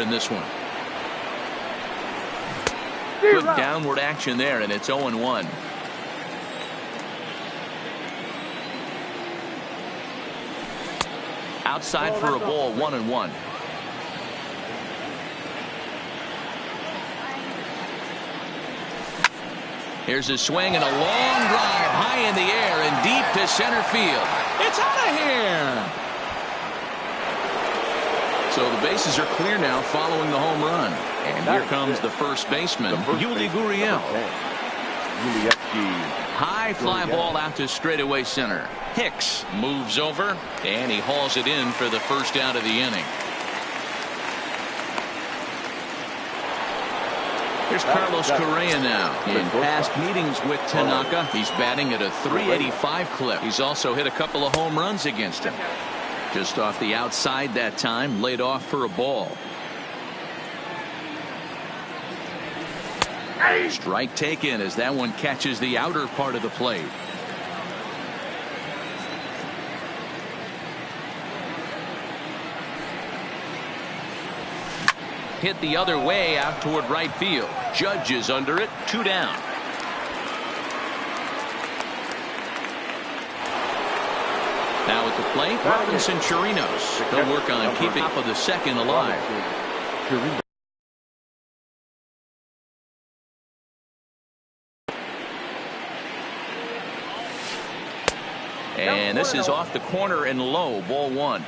in this one. Good downward action there, and it's 0-1. Outside for a ball, 1-1. Here's a swing and a long drive high in the air and deep to center field. It's out of here. So the bases are clear now following the home run. And here comes the first baseman, Yuli Gurriel. High fly ball out to straightaway center. Hicks moves over, and he hauls it in for the first out of the inning. Here's Carlos Correa now. In past meetings with Tanaka, he's batting at a .385 clip. He's also hit a couple of home runs against him. Just off the outside that time, laid off for a ball. Strike taken as that one catches the outer part of the plate. Hit the other way out toward right field. Judge is under it. 2 down. Now at the plate, Robinson Chirinos. He'll work on keeping top of the second alive. And this is off the corner and low. Ball 1.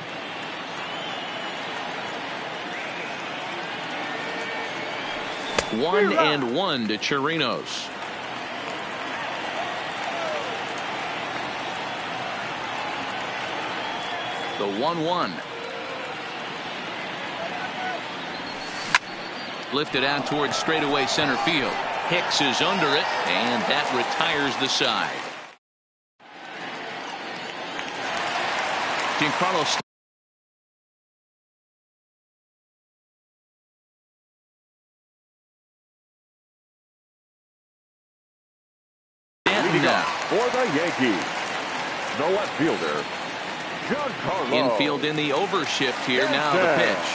One and one to Chirinos. The 1-1. Lifted out towards straightaway center field. Hicks is under it, and that retires the side. Giancarlo for the Yankees, the left fielder, Giancarlo. Infield in the overshift here. Now the pitch.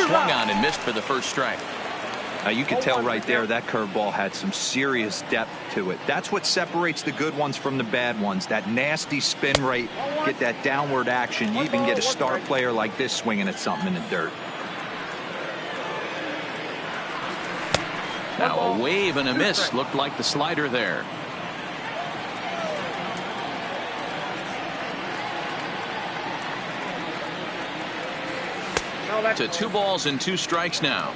Swung on and missed for the first strike. You can tell right there that curveball had some serious depth to it. That's what separates the good ones from the bad ones. That nasty spin rate, get that downward action. You even get a star player like this swinging at something in the dirt. Now a wave and a miss. Looked like the slider there. To 2 balls and 2 strikes now.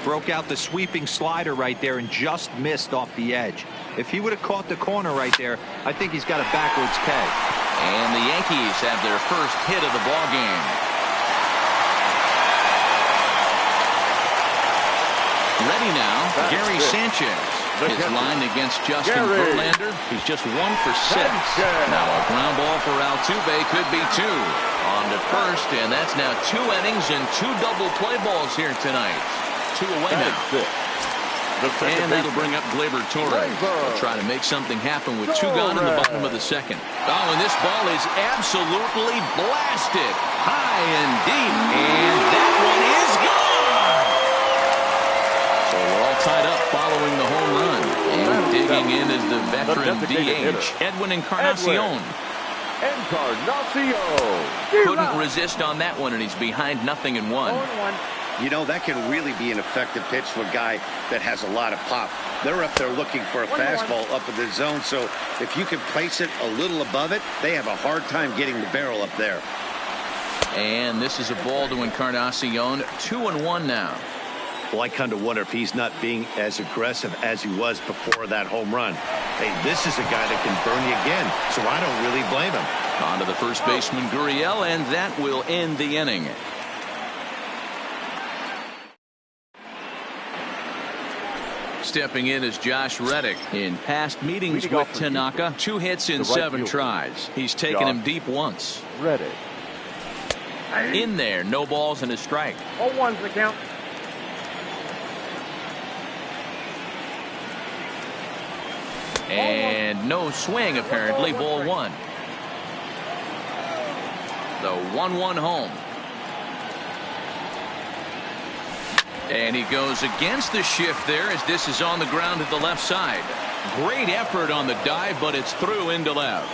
Broke out the sweeping slider right there and just missed off the edge. If he would have caught the corner right there, I think he's got a backwards K. And the Yankees have their first hit of the ball game. Ready now, Gary Sanchez. His line against Justin Verlander. He's just 1 for 6. Now a ground ball for Altuve could be 2. On to first, and that's now 2 innings and 2 double play balls here tonight. 2 away now. And that'll bring up Gleyber Torres. He'll try to make something happen with 2 gone in the bottom of the second. Oh, and this ball is absolutely blasted high and deep, and that one is gone. So we're all tied up following the home run. And digging in is the veteran DH, Edwin Encarnacion. Couldn't resist on that one, and he's behind 0-1. You know, that can really be an effective pitch to a guy that has a lot of pop. They're up there looking for a fastball up in the zone, so if you can place it a little above it, they have a hard time getting the barrel up there. And this is a ball to Encarnacion. 2-1 now. Well, I kind of wonder if he's not being as aggressive as he was before that home run. Hey, this is a guy that can burn you again, so I don't really blame him. On to the first baseman, Gurriel, and that will end the inning. Stepping in is Josh Reddick. In past meetings with Tanaka, 2 hits in 7 tries. He's taken him deep once. Reddick. In there, no balls and a strike. 0-1's the count. And no swing, apparently. Ball 1. The 1-1 home. And he goes against the shift there as this is on the ground to the left side. Great effort on the dive, but it's through into left.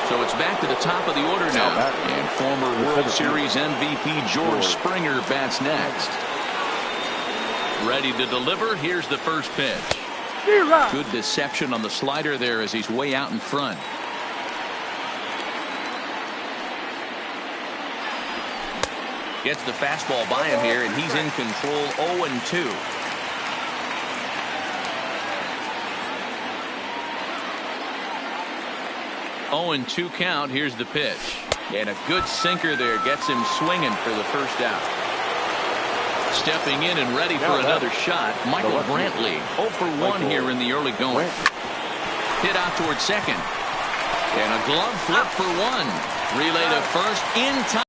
So it's back to the top of the order now. And former World Series MVP George Springer bats next. Ready to deliver. Here's the first pitch. Good deception on the slider there as he's way out in front. Gets the fastball by him here, and he's in control. 0-2. Oh, and 2 count. Here's the pitch. And a good sinker there gets him swinging for the first out. Stepping in and ready for another shot, Michael Brantley. 0 for 1 here in the early going. Hit out towards second. And a glove flip for 1. Relay to first in time.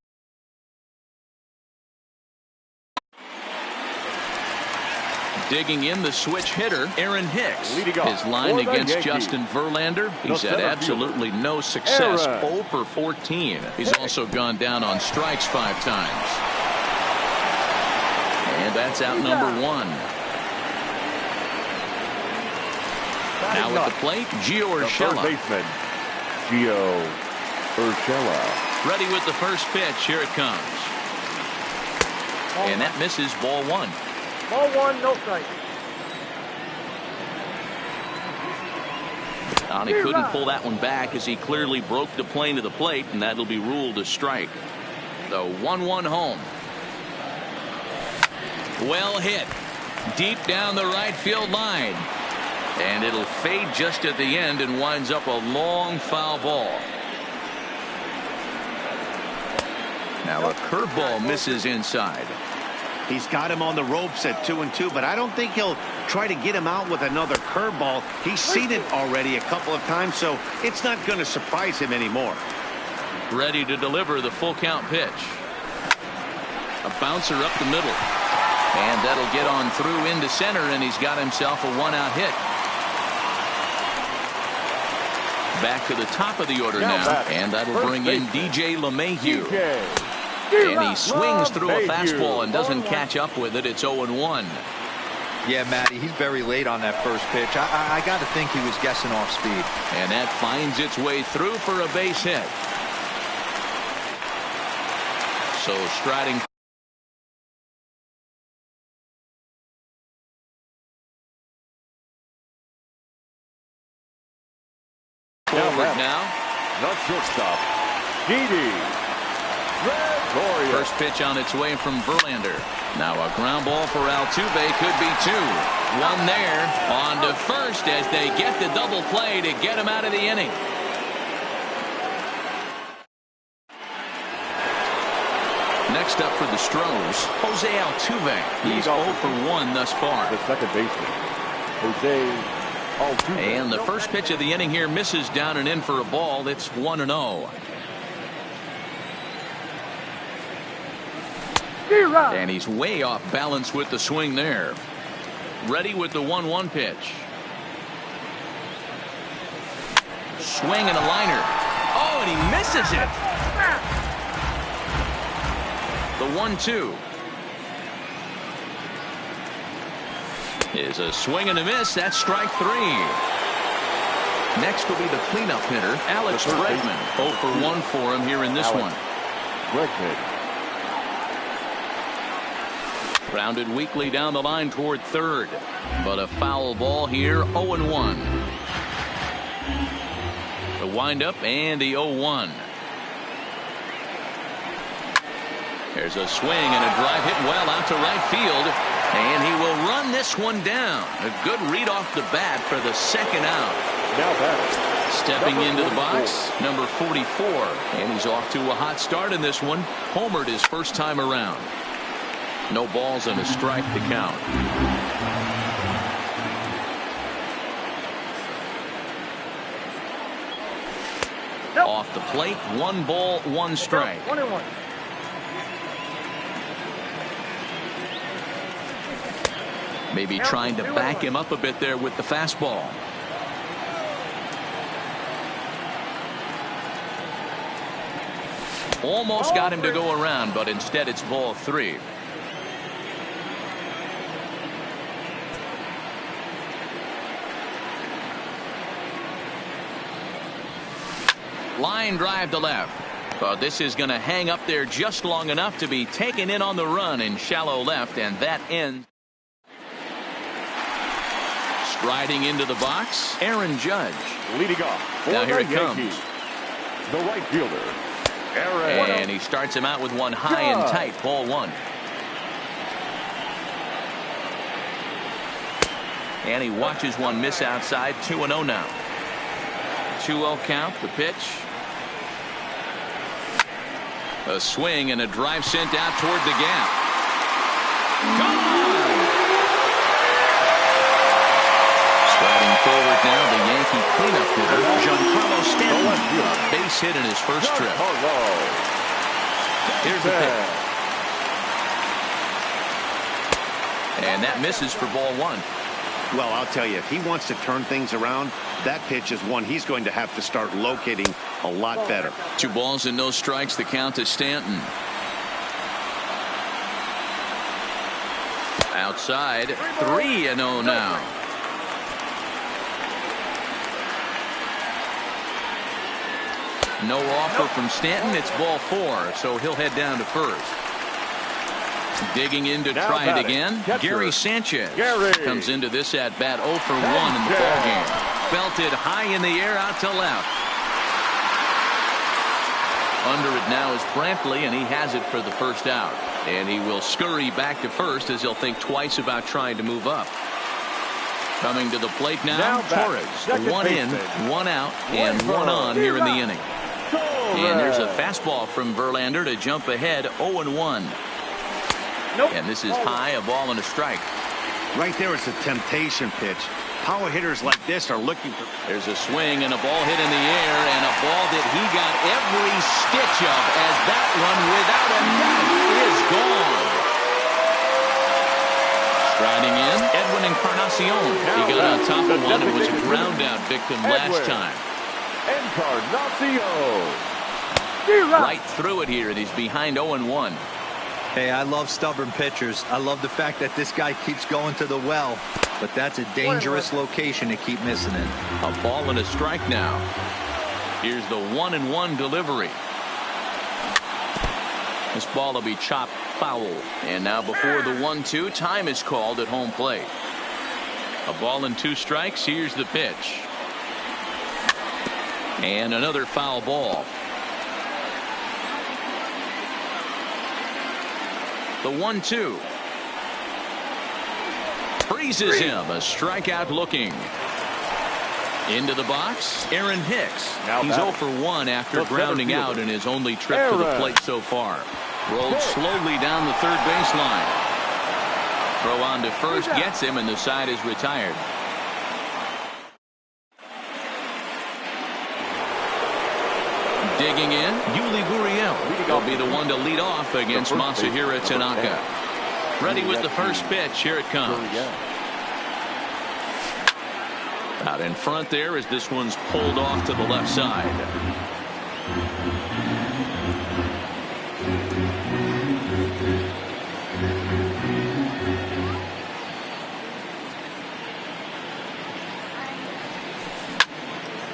Digging in the switch hitter, Aaron Hicks. His line against Justin Verlander. He's had absolutely no success. 0 for 14. He's also gone down on strikes 5 times. And that's out number 1. Now at the plate, Gio Urshela. Gio Urshela. Ready with the first pitch. Here it comes. And that misses. Ball 1. Ball 1, no strike. He couldn't pull that one back as he clearly broke the plane to the plate, and that'll be ruled a strike. The 1-1 home. Well hit. Deep down the right field line. And it'll fade just at the end and winds up a long foul ball. Now a curveball misses inside. He's got him on the ropes at 2-2, but I don't think he'll try to get him out with another curveball. He's seen it already a couple of times, so it's not going to surprise him anymore. Ready to deliver the full count pitch. A bouncer up the middle. And that'll get on through into center, and he's got himself a 1-out hit. Back to the top of the order now, and that'll bring in DJ LeMahieu. And he swings through a fastball and doesn't catch up with it. It's 0-1. Yeah, Matty, he's very late on that first pitch. I got to think he was guessing off speed. And that finds its way through for a base hit. So striding forward now. The shortstop, Didi. First pitch on its way from Verlander. Now a ground ball for Altuve, could be 2. 1 there on to first as they get the double play to get him out of the inning. Next up for the Stros, Jose Altuve. He's 0 for 1 thus far. The second baseman, Jose Altuve. And the first pitch of the inning here misses down and in for a ball. It's 1-0. And he's way off balance with the swing there. Ready with the 1-1 pitch. Swing and a liner. Oh, and he misses it. The 1-2 is a swing and a miss. That's strike 3. Next will be the cleanup hitter, Alex Bregman. 0 for 1 for him here in this one. Bregman. Grounded weakly down the line toward third. But a foul ball here, 0-1. The windup and the 0-1. There's a swing and a drive hit well out to right field. And he will run this one down. A good read off the bat for the second out. Now back. Stepping into the box, number 44. And he's off to a hot start in this one. Homered his first time around. No balls and a strike to count. Off the plate, 1 ball, 1 strike. 1-1. Maybe trying to back him up a bit there with the fastball. Almost got him to go around, but instead it's ball 3. Line drive to left. But this is going to hang up there just long enough to be taken in on the run in shallow left, and that ends. Striding into the box, Aaron Judge. Leading off. Now here it comes. The right fielder, Aaron. And he starts him out with one high and tight, ball 1. And he watches one miss outside, 2-0 now. 2-0 count, the pitch. A swing and a drive sent out toward the gap. Gone! Striding forward now, the Yankee cleanup hitter, Giancarlo Stanton. Base hit in his first trip. Here's the pitch. And that misses for ball 1. Well, I'll tell you, if he wants to turn things around, that pitch is one he's going to have to start locating a lot better. 2 balls and no strikes, the count to Stanton. Outside, 3-0 now. No offer from Stanton. It's ball 4, so he'll head down to first. Digging in to try it again, Gary Sanchez comes into this at bat 0 for 1 in the ballgame. Belted high in the air out to left. Under it now is Brantley, and he has it for the first out. And he will scurry back to first as he'll think twice about trying to move up. Coming to the plate now Torres. 1 in, 1 out, and 1 on here in the inning. And there's a fastball from Verlander to jump ahead 0-1. And this is high, a ball and a strike. Right there, it's a temptation pitch. Power hitters like this are looking for. There's a swing and a ball hit in the air, and a ball that he got every stitch of, as that one, without a doubt, is gone. Striding in, Edwin Encarnacion. He got on top of one and was a ground out victim last time. Encarnacion. Right through it here, and he's behind 0-1. Hey, I love stubborn pitchers. I love the fact that this guy keeps going to the well, but that's a dangerous location to keep missing it. A ball and a strike now. Here's the 1-1 delivery. This ball will be chopped foul. And now before the 1-2, time is called at home plate. A ball and 2 strikes. Here's the pitch. And another foul ball. The 1-2. Freezes him. A strikeout looking. Into the box, Aaron Hicks. He's 0 for 1 after grounding out in his only trip to the plate so far. Rolled slowly down the third baseline. Throw on to first gets him, and the side is retired. Digging in, Yuli Gurriel will be the one to lead off against Masahiro Tanaka. Ready with the first pitch. Here it comes. Out in front there as this one's pulled off to the left side.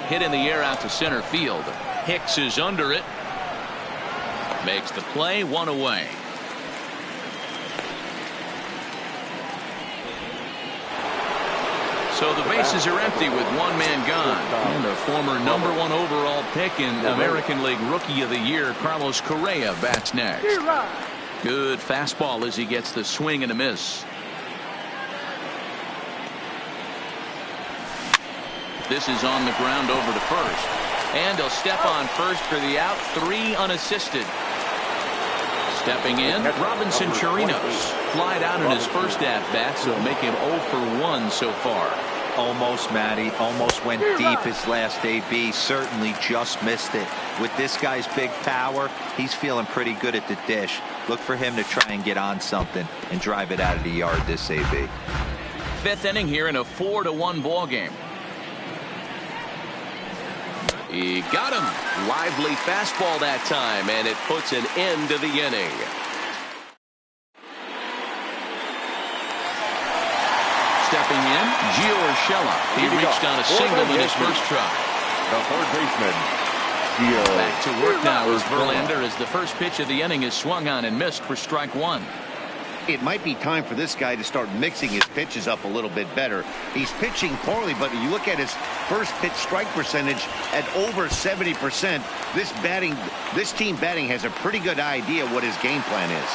Hit in the air out to center field. Hicks is under it. Makes the play, 1 away. So the bases are empty with 1 man gone. And a former #1 overall pick in American League Rookie of the Year, Carlos Correa, bats next. Good fastball as he gets the swing and a miss. This is on the ground over to first. And he'll step on first for the out. 3 unassisted. Stepping in, Robinson Chirinos. Flied out in his first at-bat, so make him 0 for 1 so far. Almost, Matty. Almost went deep his last AB. Certainly just missed it. With this guy's big power, he's feeling pretty good at the dish. Look for him to try and get on something and drive it out of the yard this AB. 5th inning here in a 4-1 ball game. He got him. Lively fastball that time, and it puts an end to the inning. Stepping in, Gio Urshela. He reached on a single in his first try. The third baseman, Gio. Back to work now as Verlander, as the first pitch of the inning is swung on and missed for strike one. It might be time for this guy to start mixing his pitches up a little bit better. He's pitching poorly, but you look at his first pitch strike percentage at over 70%. This team batting has a pretty good idea what his game plan is.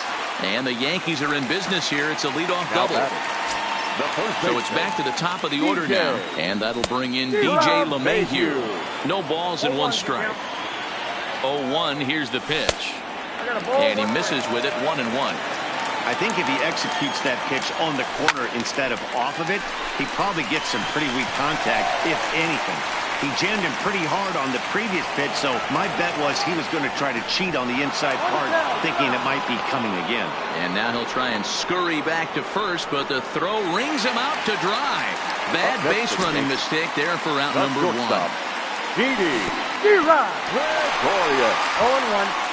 And the Yankees are in business here. It's a leadoff double. So it's back to the top of the order now. And that'll bring in DJ LeMahieu. No balls and one strike. 0-1. Here's the pitch. And he misses with it, 1-1. I think if he executes that pitch on the corner instead of off of it, he probably gets some pretty weak contact, if anything. He jammed him pretty hard on the previous pitch, so my bet was he was going to try to cheat on the inside part, thinking it might be coming again. And now he'll try and scurry back to first, but the throw rings him out to dry. Bad base running mistake there for out number one. Didi. Victorious. 0-1.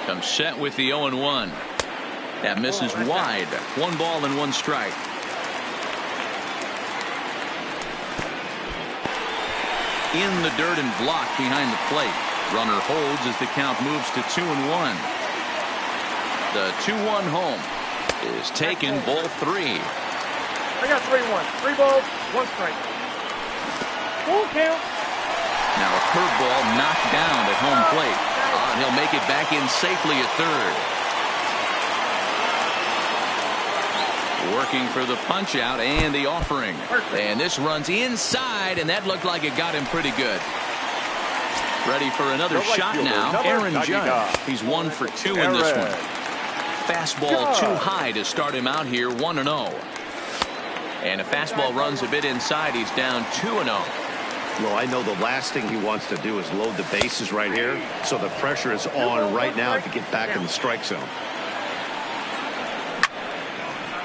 Comes set with the 0-1. That misses wide. 1 ball and 1 strike. In the dirt and blocked behind the plate. Runner holds as the count moves to 2-1. The 2-1 home is taken, ball 3. I got 3-1. 3 balls, 1 strike. Full count. Now a curveball knocked down at home plate. And he'll make it back in safely at third. Working for the punch out and the offering. And this runs inside, and that looked like it got him pretty good. Ready for another shot now. Aaron Judge. He's 1 for 2 in this one. Fastball too high to start him out here, 1-0. And a fastball runs a bit inside. He's down 2-0. Well, I know the last thing he wants to do is load the bases right here, so the pressure is on right now to get back in the strike zone.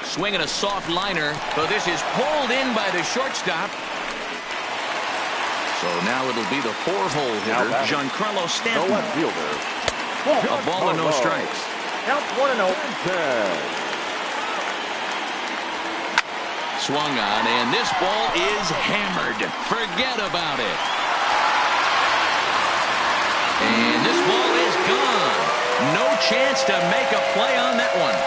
Swinging a soft liner, but this is pulled in by the shortstop. So now it'll be the 4-hole hitter, Giancarlo Stanton. No left fielder. A ball and no strikes. Count 1-0. Swung on, and this ball is hammered. Forget about it. And this ball is gone. No chance to make a play on that one.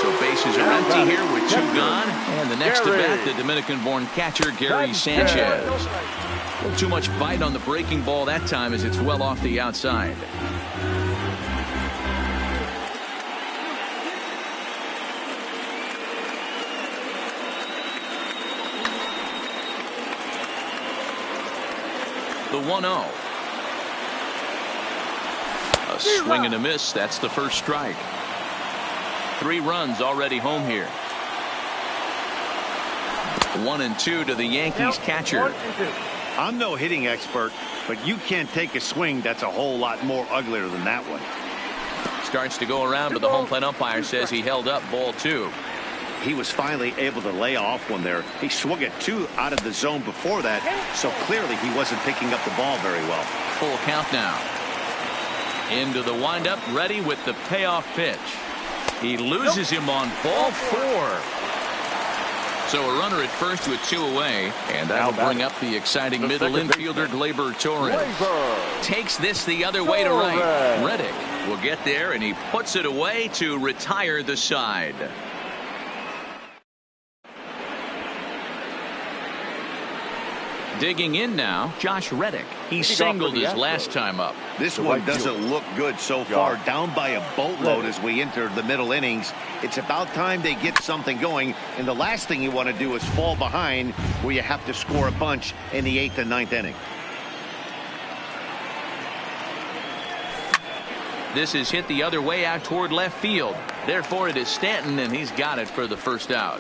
So bases are empty here with 2 gone. And the next to bat, the Dominican-born catcher, Gary Sanchez. A little too much bite on the breaking ball that time as it's well off the outside. The 1-0. A swing and a miss. That's the first strike. 3 runs already home here. 1-2 to the Yankees catcher. I'm no hitting expert, but you can't take a swing that's a whole lot more uglier than that one. Starts to go around, but the home plate umpire says he held up ball 2. He was finally able to lay off one there. He swung at 2 out of the zone before that, so clearly he wasn't picking up the ball very well. Full count now. Into the windup, ready with the payoff pitch. He loses him on ball 4. So a runner at first with 2 away, and that'll bring up the exciting middle infielder Gleyber Torres. Takes this the other way to right. Reddick will get there, and he puts it away to retire the side. Digging in now, Josh Reddick. He singled his last time up. This one doesn't look good so far. Down by a boatload as we enter the middle innings. It's about time they get something going. And the last thing you want to do is fall behind where you have to score a bunch in the 8th and 9th inning. This is hit the other way out toward left field. Therefore, it is Stanton, and he's got it for the first out.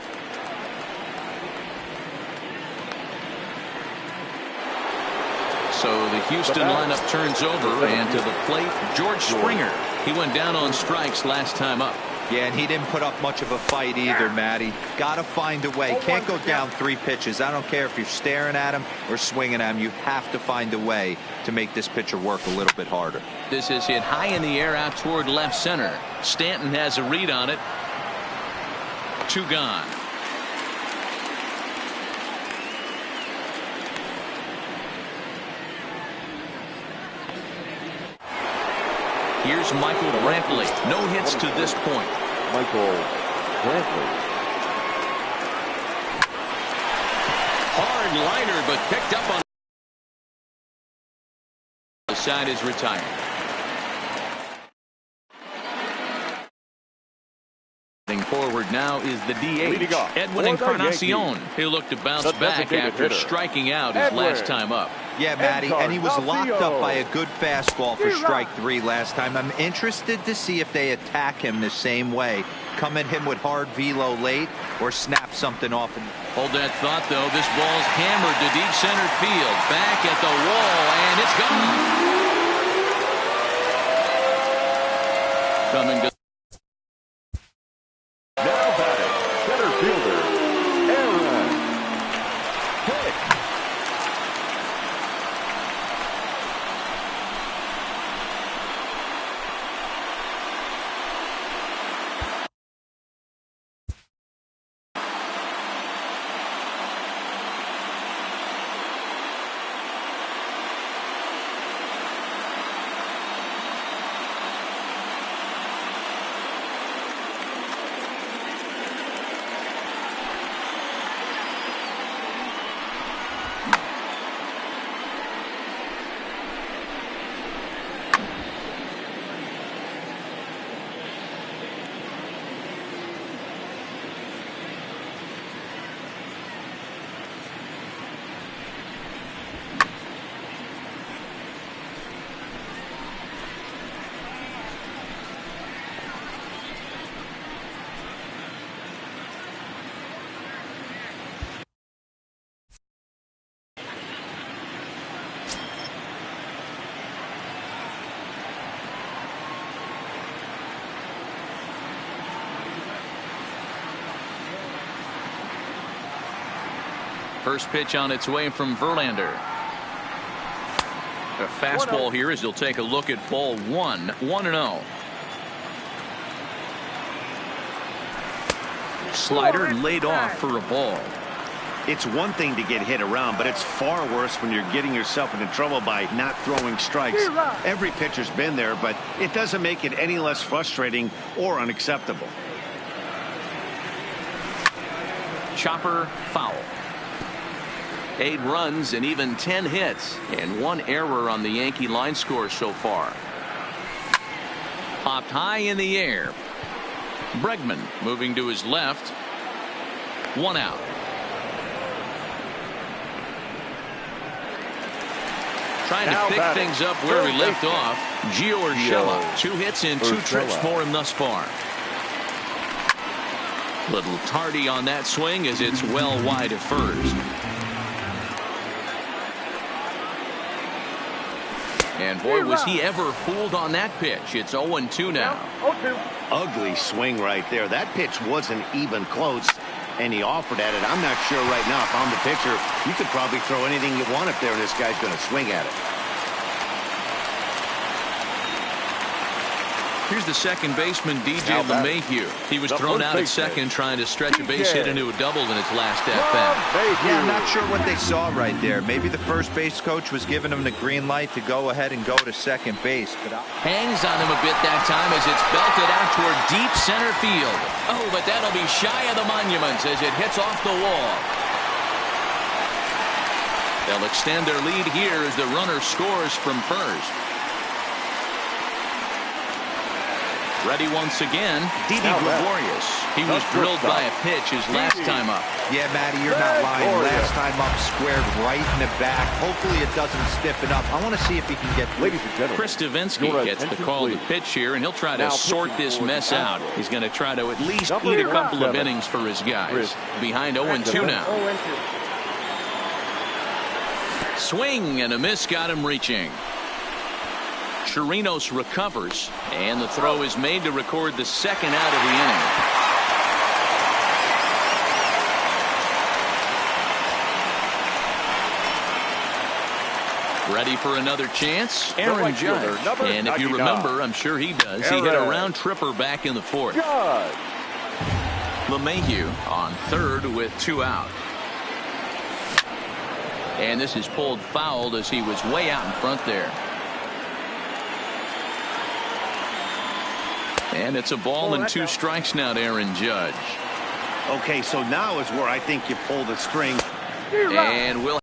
So the Houston lineup turns over, and to the plate, George Springer. He went down on strikes last time up. Yeah, and he didn't put up much of a fight either, Matty. Got to find a way. Can't go down 3 pitches. I don't care if you're staring at him or swinging at him. You have to find a way to make this pitcher work a little bit harder. This is hit high in the air out toward left center. Stanton has a read on it. 2 gone. Here's Michael Brantley. No hits to this point. Michael Brantley. Hard liner, but picked up on the side is retired. Forward now is the DH, Edwin Encarnacion. He'll look to bounce back after striking out his last time up. Yeah, Matty, and he was locked up by a good fastball for strike 3 last time. I'm interested to see if they attack him the same way. Come at him with hard velo late or snap something off. Hold that thought, though. This ball's hammered to deep center field. Back at the wall, and it's gone. Coming to Now batting, center fielder, Aaron Hicks. First pitch on its way from Verlander. A fastball here as he'll take a look at ball 1. 1-0. Slider laid off for a ball. It's one thing to get hit around, but it's far worse when you're getting yourself into trouble by not throwing strikes. Every pitcher's been there, but it doesn't make it any less frustrating or unacceptable. Chopper foul. 8 runs and even 10 hits and 1 error on the Yankee line score so far. Popped high in the air. Bregman moving to his left. 1 out. Trying to pick things up where he left off. Gio Urshela. 2 hits and 2 trips for him thus far. Little tardy on that swing as it's well wide of first. And boy, was he ever fooled on that pitch. It's 0-2 now. 0-2. Ugly swing right there. That pitch wasn't even close, and he offered at it. I'm not sure right now if I'm the pitcher. You could probably throw anything you want up there, and this guy's going to swing at it. Here's the second baseman, DJ LeMahieu. He was thrown out at second trying to stretch a base hit into a double in his last at-bat. Yeah, I'm not sure what they saw right there. Maybe the first base coach was giving him the green light to go ahead and go to second base. But hangs on him a bit that time as it's belted out toward deep center field. Oh, but that'll be shy of the monuments as it hits off the wall. They'll extend their lead here as the runner scores from first. Ready once again, Didi Gregorius. He was drilled by a pitch his last time up. Yeah, Matty, you're not lying. Last time up, squared right in the back. Hopefully it doesn't stiffen up. I want to see if he can get. Ladies and gentlemen, Chris Davinsky gets the call to pitch here, and he'll try to sort this mess out. He's going to try to at least eat a couple of innings for his guys. Behind 0-2 now. 0-2. Swing and a miss got him reaching. Chirinos recovers, and the throw is made to record the second out of the inning. Ready for another chance, Aaron Judge. And if you remember, I'm sure he does, he hit a round tripper back in the fourth. LeMahieu on third with 2 out. And this is pulled fouled as he was way out in front there. And it's a ball and 2 strikes now to Aaron Judge. Okay, so now is where I think you pull the string. And we'll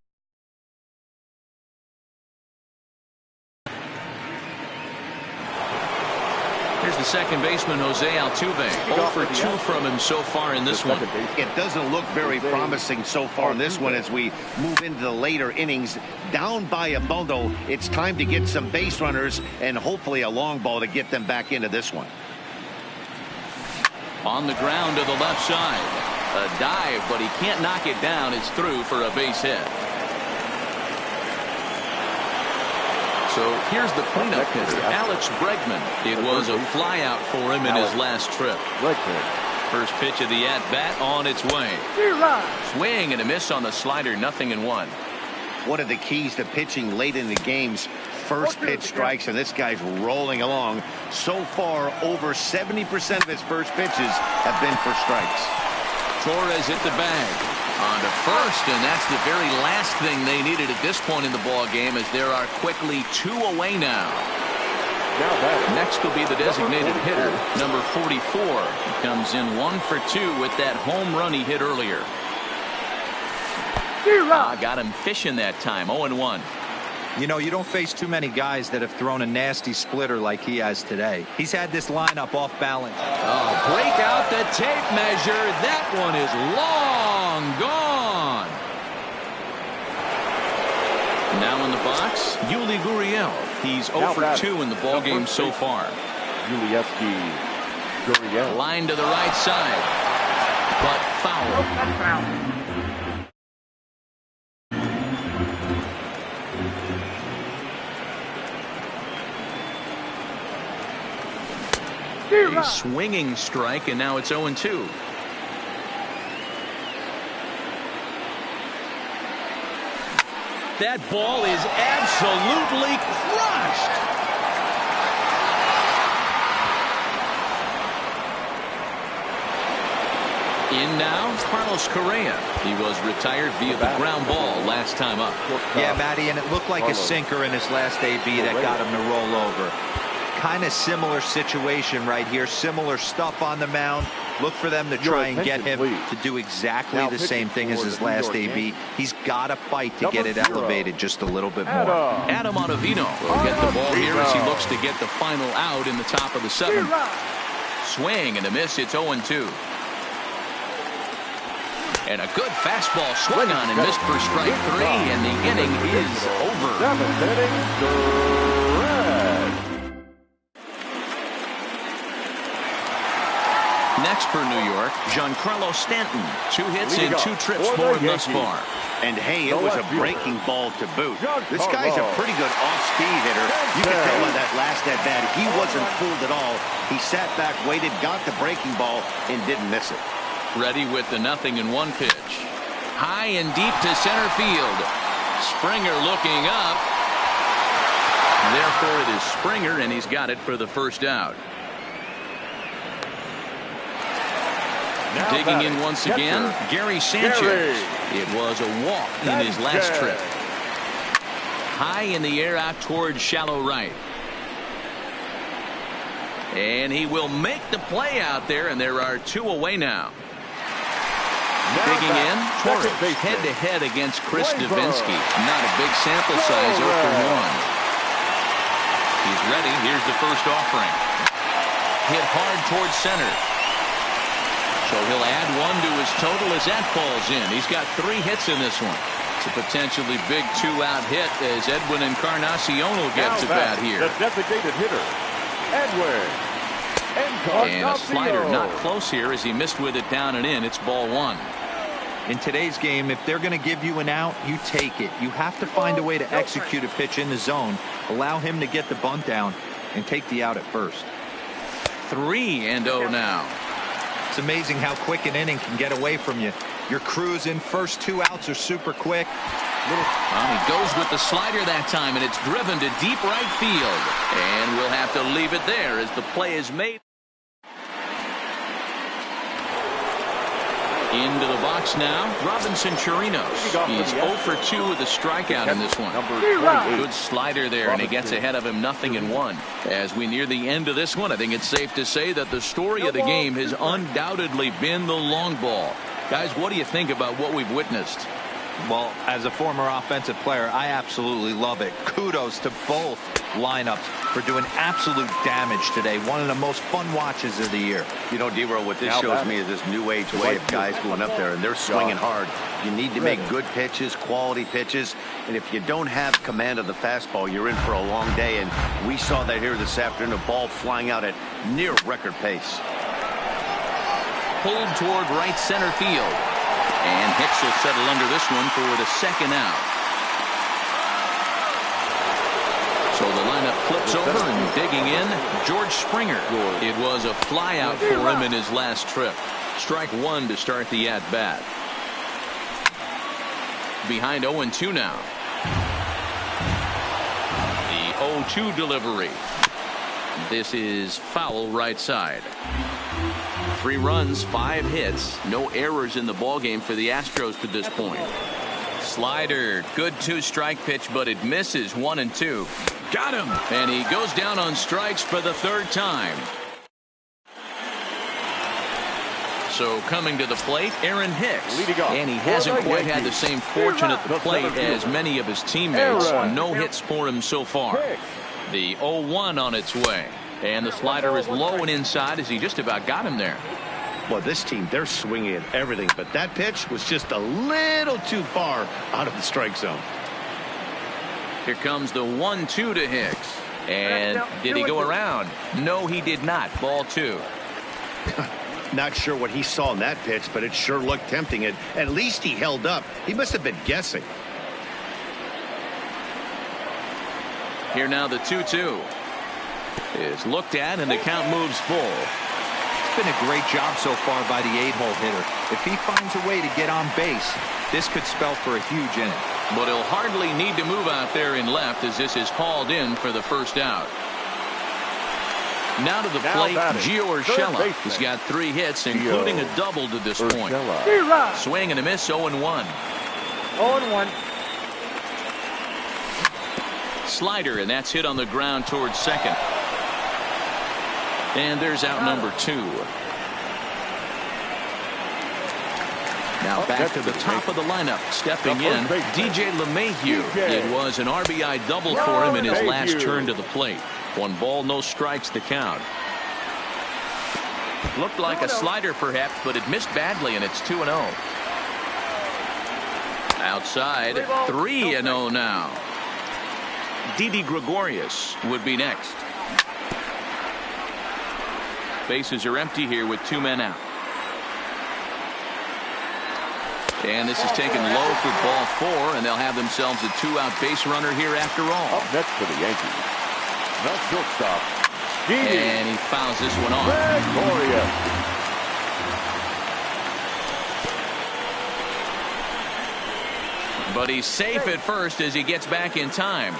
here's the second baseman, Jose Altuve. 0 for 2 from him so far in this one. It doesn't look very promising so far in this one as we move into the later innings. Down by a bundle, it's time to get some base runners and hopefully a long ball to get them back into this one. On the ground to the left side. A dive, but he can't knock it down. It's through for a base hit. So here's the cleanup hitter, Alex Bregman. It was a flyout for him in his last trip. First pitch of the at-bat on its way. Swing and a miss on the slider, 0-1. One of the keys to pitching late in the games, first pitch strikes, and this guy's rolling along. So far, over 70% of his first pitches have been for strikes. Torres hit the bag. On to first, and that's the very last thing they needed at this point in the ball game, as there are quickly 2 away now. Next will be the designated hitter, number 44. He comes in 1 for 2 with that home run he hit earlier. Got him fishing that time. 0-1. You know, you don't face too many guys that have thrown a nasty splitter like he has today. He's had this lineup off balance. Oh, break out the tape measure. That one is long gone. Now in the box, Yuli Gurriel. He's 0 for 2 in the ball game so far. Gurriel. Line to the right side, but foul. A swinging strike, and now it's 0-2. That ball is absolutely crushed. In now, Carlos Correa. He was retired via the ground ball last time up. Yeah, Matty, and it looked like a sinker in his last AB that got him to roll over. Kind of similar situation right here. Similar stuff on the mound. Look for them to try and get him to do exactly the same thing as his last AB. He's got to fight to get it elevated just a little bit more. Adam Ottavino will get the ball here as he looks to get the final out in the top of the 7th. Swing and a miss. It's 0-2. And a good fastball swung on and missed for strike 3, and the inning is over. 7th inning, Next for New York, Giancarlo Stanton. 2 hits in 2 trips for him thus far. And hey, it was a breaking ball to boot. This guy's a pretty good off-speed hitter. You can tell by that last at-bat, he wasn't fooled at all. He sat back, waited, got the breaking ball, and didn't miss it. Ready with the 0-1 pitch. High and deep to center field. Springer looking up. Therefore, it is Springer, and he's got it for the first out. Digging in once again, Gary Sanchez. It was a walk in his last trip. High in the air out towards shallow right. And he will make the play out there, and there are 2 away now. Digging in, Torres head-to-head against Chris Davinsky. Not a big sample size, 0 for 1. He's ready. Here's the first offering. Hit hard towards center. So he'll add 1 to his total as that falls in. He's got 3 hits in this one. It's a potentially big 2-out hit as Edwin Encarnacion gets at bat here. The designated hitter, Edwin. And a slider not close here as he missed with it down and in. It's ball 1. In today's game, if they're going to give you an out, you take it. You have to find a way to execute a pitch in the zone, allow him to get the bunt down, and take the out at first. 3-0 now. It's amazing how quick an inning can get away from you. You're cruising. First 2 outs are super quick. He goes with the slider that time, and it's driven to deep right field. And we'll have to leave it there as the play is made. Into the box now, Robinson Chirinos. He's 0 for 2 with a strikeout in this one. Good slider there, and he gets ahead of him 0-1. As we near the end of this one, I think it's safe to say that the story of the game has undoubtedly been the long ball. Guys, what do you think about what we've witnessed? Well, as a former offensive player, I absolutely love it. Kudos to both lineups for doing absolute damage today. One of the most fun watches of the year. You know, D-Roll, what this shows me is this new age way of guys going up there, and they're swinging hard. You need to make good pitches, quality pitches, and if you don't have command of the fastball, you're in for a long day, and we saw that here this afternoon, a ball flying out at near record pace. Pulled toward right center field. And Hicks will settle under this one for the second out. So the lineup flips over and digging in, George Springer. It was a fly out for him in his last trip. Strike 1 to start the at-bat. Behind 0-2 now. The 0-2 delivery. This is foul right side. 3 runs, 5 hits, no errors in the ballgame for the Astros to this point. Slider, good 2-strike pitch, but it misses 1-2. Got him, and he goes down on strikes for the 3rd time. So coming to the plate, Aaron Hicks, and he hasn't quite had the same fortune at the plate as many of his teammates. No hits for him so far. The 0-1 on its way. And the slider is low and inside as he just about got him there. Well, this team, they're swinging at everything, but that pitch was just a little too far out of the strike zone. Here comes the 1-2 to Hicks. And did he go around? No, he did not. Ball 2. Not sure what he saw in that pitch, but it sure looked tempting. And at least he held up. He must have been guessing. Here now the 2-2. Is looked at, and the count moves full. It's been a great job so far by the 8-hole hitter. If he finds a way to get on base, this could spell for a huge inning. But he'll hardly need to move out there in left as this is hauled in for the first out. Now to the plate, Gio Urshela. He's got 3 hits, including a double to this point. Swing and a miss, 0-1. 0-1. Slider, and that's hit on the ground towards second. And there's out number 2. Now back to the top of the lineup. Stepping in, DJ LeMahieu. It was an RBI double for him in his last turn to the plate. 1 ball, no strikes to count. Looked like a slider perhaps, but it missed badly, and it's 2-0. Outside, 3-0 now. Didi Gregorius would be next. Bases are empty here with 2 men out. And this is taken low for ball 4, and they'll have themselves a 2-out base runner here after all. Up next for the Yankees, the shortstop, and he fouls this one off. Gregorius. But he's safe at first as he gets back in time.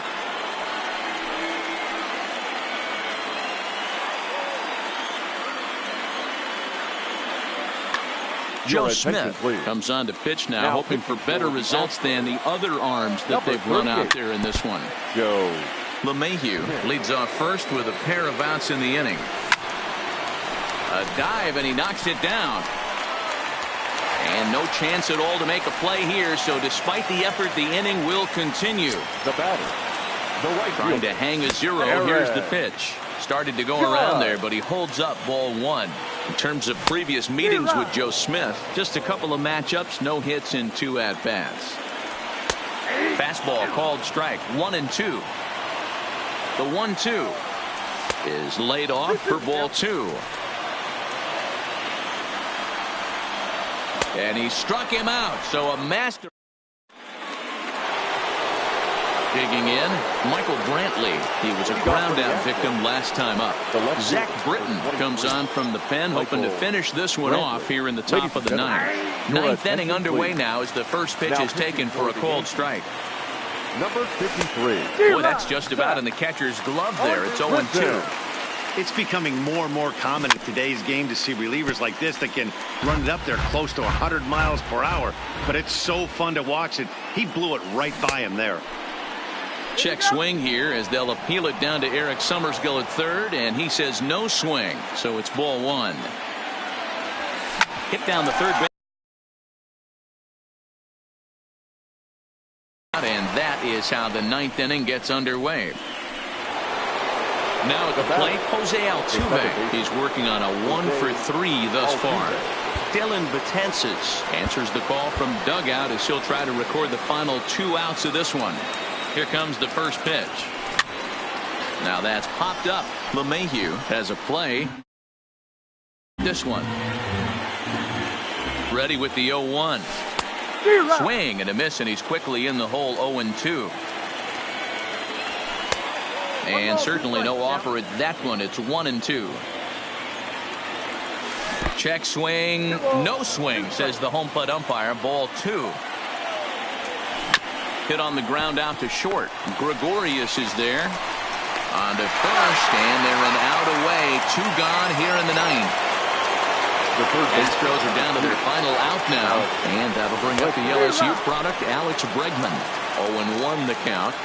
Joe Smith comes on to pitch now, hoping for better results than the other arms that they've run out there in this one. Joe LeMahieu leads off first with a pair of outs in the inning. A dive, and he knocks it down. And no chance at all to make a play here, so despite the effort, the inning will continue. The batter, the right trying to hang a 0. Here's the pitch. Started to go around there, but he holds up ball 1. In terms of previous meetings with Joe Smith, just a couple of matchups, no hits in 2 at-bats. Fastball called strike, 1-2. The 1-2 is laid off for ball 2. And he struck him out. So a master. Digging in, Michael Brantley. He was a ground out victim last time up. Zach Britton comes on from the pen, hoping to finish this one off here in the top of the ninth. Ninth inning underway now as the first pitch is taken for a called strike. Number 53. Boy, that's just about in the catcher's glove there. It's 0-2. It's becoming more and more common in today's game to see relievers like this that can run it up there close to 100 miles per hour. But it's so fun to watch it. He blew it right by him there. Check swing here as they'll appeal it down to Eric Summersgill at third, and he says no swing, so it's ball one. Hit down the third base. And that is how the ninth inning gets underway. Now at the plate, Jose Altuve. He's working on a 1-for-3 thus far. Dylan Betances answers the call from dugout as he'll try to record the final 2 outs of this one. Here comes the first pitch. Now that's popped up. LeMahieu has a play. This one. Ready with the 0-1. Swing and a miss, and he's quickly in the hole. 0-2. And certainly no offer at that one. It's 1-2. Check swing. No swing, says the home plate umpire. Ball 2. Hit on the ground out to short. Gregorius is there. On to first, and they're an out away. 2 gone here in the ninth. The Astros are down to their final out now, and that'll bring up the LSU product, Alex Bregman. 0-1 the count.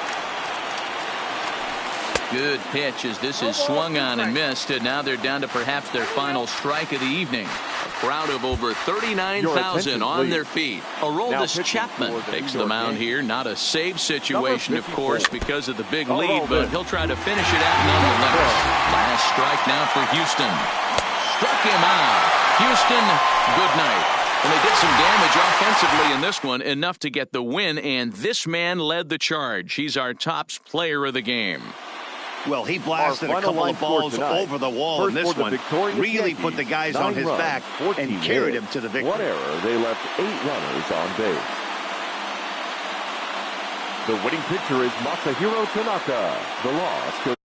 Good pitch as this is swung on and missed, and now they're down to perhaps their final strike of the evening. A crowd of over 39,000 on their feet. Aroldis Chapman takes the mound here. Not a save situation, of course, because of the big lead, but he'll try to finish it out nonetheless. Last strike now for Houston. Struck him out. Houston, good night. And they did some damage offensively in this one, enough to get the win, and this man led the charge. He's our tops player of the game. Well, he blasted a couple of balls over the wall in this one. Really put the guys on his back and carried him to the victory. 1 error. They left 8 runners on base. The winning pitcher is Masahiro Tanaka. The loss.